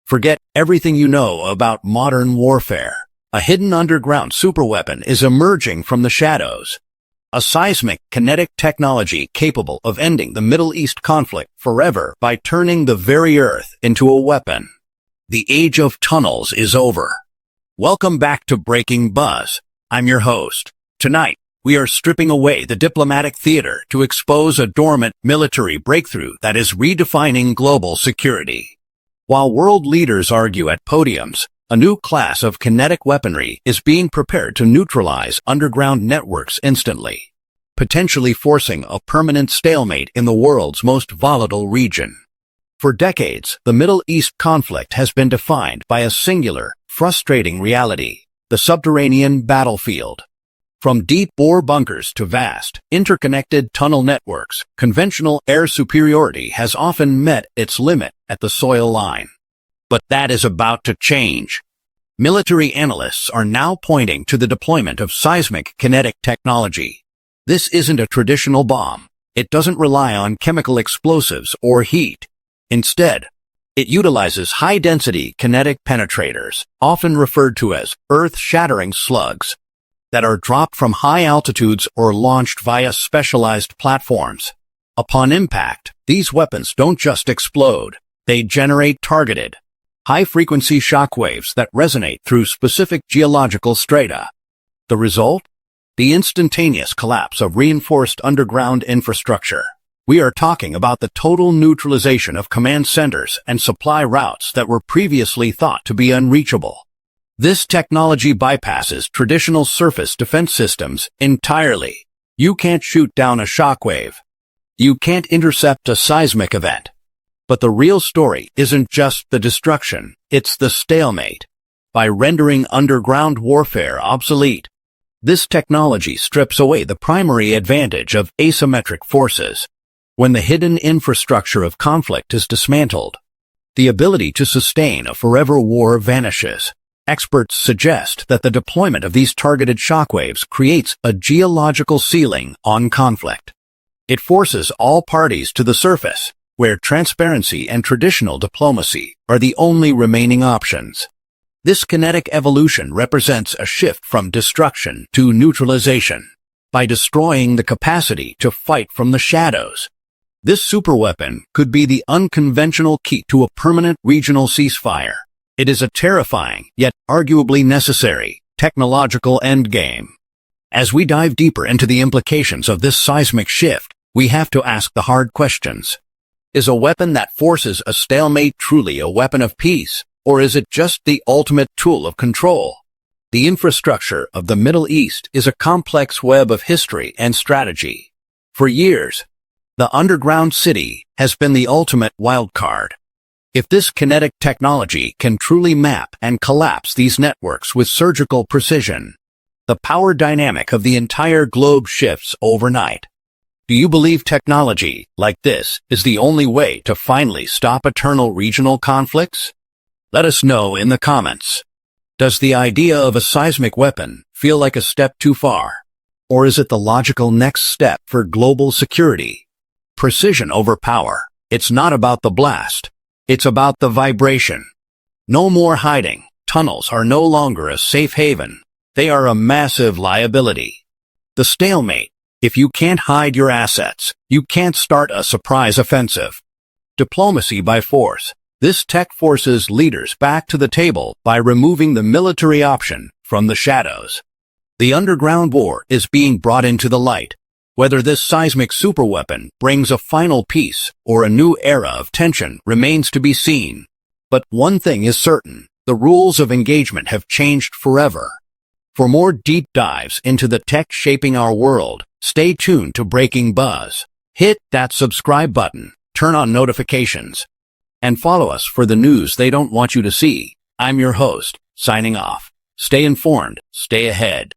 Forget everything you know about modern warfare. A hidden underground superweapon is emerging from the shadows. A seismic kinetic technology capable of ending the Middle East conflict forever by turning the very earth into a weapon. The age of tunnels is over. Welcome back to Breaking Buzz. I'm your host. Tonight, we are stripping away the diplomatic theater to expose a dormant military breakthrough that is redefining global security. While world leaders argue at podiums, a new class of kinetic weaponry is being prepared to neutralize underground networks instantly, potentially forcing a permanent stalemate in the world's most volatile region. For decades, the Middle East conflict has been defined by a singular, frustrating reality: the subterranean battlefield. From deep-bore bunkers to vast, interconnected tunnel networks, conventional air superiority has often met its limit at the soil line. But that is about to change. Military analysts are now pointing to the deployment of seismic kinetic technology. This isn't a traditional bomb. It doesn't rely on chemical explosives or heat. Instead, it utilizes high-density kinetic penetrators, often referred to as earth-shattering slugs, that are dropped from high altitudes or launched via specialized platforms. Upon impact, these weapons don't just explode. They generate targeted, high-frequency shockwaves that resonate through specific geological strata. The result? The instantaneous collapse of reinforced underground infrastructure. We are talking about the total neutralization of command centers and supply routes that were previously thought to be unreachable. This technology bypasses traditional surface defense systems entirely. You can't shoot down a shockwave. You can't intercept a seismic event. But the real story isn't just the destruction, it's the stalemate. By rendering underground warfare obsolete, this technology strips away the primary advantage of asymmetric forces. When the hidden infrastructure of conflict is dismantled, the ability to sustain a forever war vanishes. Experts suggest that the deployment of these targeted shockwaves creates a geological ceiling on conflict. It forces all parties to the surface, where transparency and traditional diplomacy are the only remaining options. This kinetic evolution represents a shift from destruction to neutralization. By destroying the capacity to fight from the shadows, this superweapon could be the unconventional key to a permanent regional ceasefire. It is a terrifying, yet arguably necessary, technological endgame. As we dive deeper into the implications of this seismic shift, we have to ask the hard questions. Is a weapon that forces a stalemate truly a weapon of peace, or is it just the ultimate tool of control? The infrastructure of the Middle East is a complex web of history and strategy. For years, the underground city has been the ultimate wildcard. If this kinetic technology can truly map and collapse these networks with surgical precision, the power dynamic of the entire globe shifts overnight. Do you believe technology like this is the only way to finally stop eternal regional conflicts? Let us know in the comments. Does the idea of a seismic weapon feel like a step too far? Or is it the logical next step for global security? Precision over power. It's not about the blast. It's about the vibration. No more hiding. Tunnels are no longer a safe haven. They are a massive liability. The stalemate. If you can't hide your assets, you can't start a surprise offensive. Diplomacy by force. This tech forces leaders back to the table by removing the military option from the shadows. The underground war is being brought into the light. Whether this seismic superweapon brings a final peace or a new era of tension remains to be seen. But one thing is certain: the rules of engagement have changed forever. For more deep dives into the tech shaping our world, stay tuned to Breaking Buzz. Hit that subscribe button, turn on notifications, and follow us for the news they don't want you to see. I'm your host, signing off. Stay informed, stay ahead.